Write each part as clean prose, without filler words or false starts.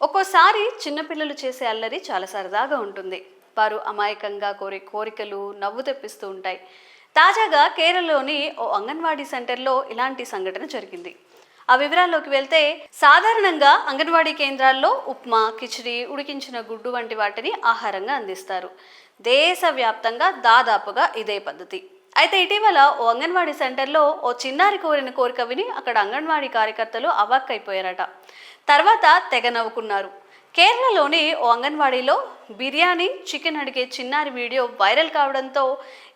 ఒక్కోసారి చిన్నపిల్లలు చేసే అల్లరి చాలా సరదాగా ఉంటుంది. వారు అమాయకంగా కోరే కోరికలు నవ్వు తెప్పిస్తూ ఉంటాయి. తాజాగా కేరళలోని ఓ అంగన్వాడీ సెంటర్లో ఇలాంటి సంఘటన జరిగింది. ఆ వివరాల్లోకి వెళ్తే, సాధారణంగా అంగన్వాడీ కేంద్రాల్లో ఉప్మా, కిచిడి, ఉడికించిన గుడ్డు వంటి వాటిని ఆహారంగా అందిస్తారు. దేశవ్యాప్తంగా దాదాపుగా ఇదే పద్ధతి. అయితే ఇటీవల ఓ అంగన్వాడీ సెంటర్లో ఓ చిన్నారి కోరిన కోరిక విని అక్కడ అంగన్వాడీ కార్యకర్తలు అవాక్కైపోయారట. తర్వాత తెగ నవ్వుకున్నారు. కేరళలోని ఓ అంగన్వాడీలో బిర్యానీ, చికెన్ అడిగే చిన్నారి వీడియో వైరల్ కావడంతో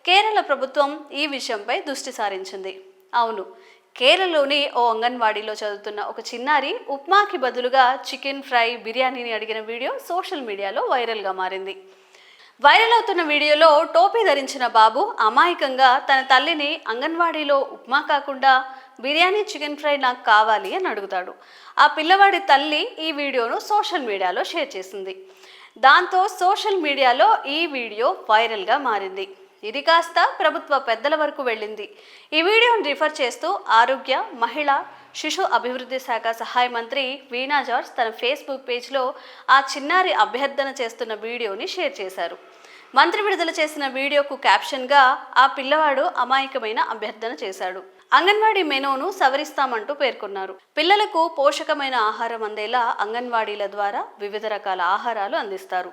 కేరళ ప్రభుత్వం ఈ విషయంపై దృష్టి సారించింది. అవును, కేరళలోని ఓ అంగన్వాడీలో చదువుతున్న ఒక చిన్నారి ఉప్మాకి బదులుగా చికెన్ ఫ్రై, బిర్యానీని అడిగిన వీడియో సోషల్ మీడియాలో వైరల్గా మారింది. వైరల్ అవుతున్న వీడియోలో టోపీ ధరించిన బాబు అమాయకంగా తన తల్లిని అంగన్వాడీలో ఉప్మా కాకుండా బిర్యానీ, చికెన్ ఫ్రై నాకు కావాలి అని అడుగుతాడు. ఆ పిల్లవాడి తల్లి ఈ వీడియోను సోషల్ మీడియాలో షేర్ చేసింది. దాంతో సోషల్ మీడియాలో ఈ వీడియో వైరల్గా మారింది. ఇది కాస్త ప్రభుత్వ పెద్దల వరకు వెళ్ళింది. ఈ వీడియోను రిఫర్ చేస్తూ ఆరోగ్య, మహిళా, శిశు అభివృద్ధి శాఖ సహాయ మంత్రి వీణా జార్జ్ తన ఫేస్బుక్ పేజ్లో ఆ చిన్నారి అభ్యర్థన చేస్తున్న వీడియోని షేర్ చేశారు. మంత్రి విడుదల చేసిన వీడియోకు క్యాప్షన్గా ఆ పిల్లవాడు అమాయకమైన అభ్యర్థన చేశాడు. అంగన్వాడీ మెనూను సవరిస్తామంటూ పేర్కొన్నారు. పిల్లలకు పోషకమైన ఆహారం అందేలా అంగన్వాడీల ద్వారా వివిధ రకాల ఆహారాలు అందిస్తారు.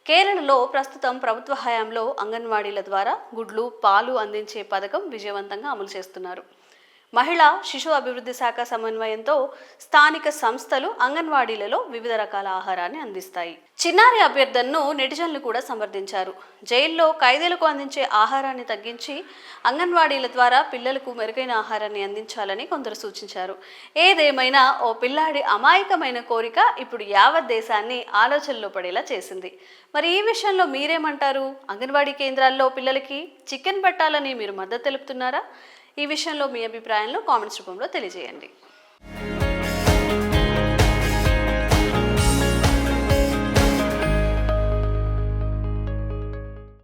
కేరళలో ప్రస్తుతం ప్రభుత్వ హయాంలో అంగన్వాడీల ద్వారా గుడ్లు, పాలు అందించే పథకం విజయవంతంగా అమలు చేస్తున్నారు. మహిళా, శిశు అభివృద్ధి శాఖ సమన్వయంతో స్థానిక సంస్థలు అంగన్వాడీలలో వివిధ రకాల ఆహారాన్ని అందిస్తాయి. చిన్నారి అభ్యర్థనను నెటిజన్లు కూడా సమర్థించారు. జైల్లో ఖైదీలకు అందించే ఆహారాన్ని తగ్గించి అంగన్వాడీల ద్వారా పిల్లలకు మెరుగైన ఆహారాన్ని అందించాలని కొందరు సూచించారు. ఏదేమైనా ఓ పిల్లాడి అమాయకమైన కోరిక ఇప్పుడు యావత్ దేశాన్ని ఆలోచనలో పడేలా చేసింది. మరి ఈ విషయంలో మీరేమంటారు? అంగన్వాడీ కేంద్రాల్లో పిల్లలకి చికెన్ పెట్టాలని మీరు మద్దతు తెలుపుతున్నారా? ఈ విషయంలో మీ అభిప్రాయాలను కామెంట్స్ రూపంలో తెలియజేయండి.